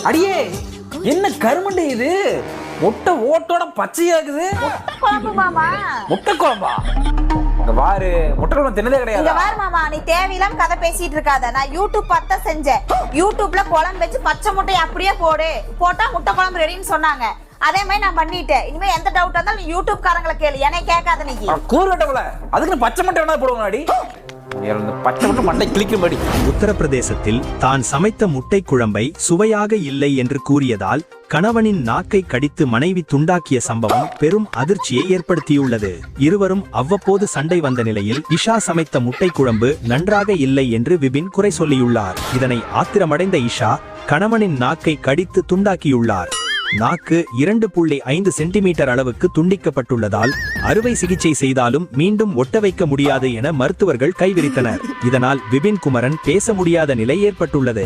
அடியே என்ன கருமண்டை இது? முட்டை ஓட்டோட பச்சையா இருக்குது. குழம்பு மாமா. முட்டை குழம்பா? இங்க பாரு, முட்டை குழம்பு தின்னதே கிடையாது. இங்க பாரு மாமா, நீ தேவையில்லாம கதை பேசிட்டு இருக்காத. நான் யூடியூப் பார்த்தா செஞ்சேன். யூடியூப்ல குழம்பு வச்சு பச்சை முட்டை அப்படியே போட்டா முட்டை குழம்பு ரெடின்னு சொன்னாங்க. அதே மாதிரி நான் பண்ணிட்டேன். இனிமே எந்த டவுட்டா இருந்தாலும் நீ யூடியூப் காரங்களை கேளு, என்னை கேட்காத. நீ கூறுகட்டவள அதுக்கு பச்சை முட்டை என்ன போடுவாடி? பச்சை முட்டை மண்டை கிளிக்கும்படி. உத்தரப்பிரதேசத்தில் தான் சமைத்த முட்டை குழம்பை சுவையாக இல்லை என்று கூறியதால் கணவனின் நாக்கை கடித்து மனைவி துண்டாக்கிய சம்பவம் பெரும் அதிர்ச்சியை ஏற்படுத்தியுள்ளது. இருவரும் அவ்வப்போது சண்டை வந்த நிலையில் இஷா சமைத்த முட்டை குழம்பு நன்றாக இல்லை என்று விபின் குறை சொல்லியுள்ளார். இதனை ஆத்திரமடைந்த இஷா கணவனின் நாக்கை கடித்து துண்டாக்கியுள்ளார். நாக்கு 2.5 சென்டிமீட்டர் அளவுக்கு துண்டிக்கப்பட்டுள்ளதால் அறுவை சிகிச்சை செய்தாலும் மீண்டும் ஒட்ட வைக்க முடியாது என மருத்துவர்கள் கைவிரித்தனர். இதனால் விபின் குமரன் பேச முடியாத நிலை ஏற்பட்டுள்ளது.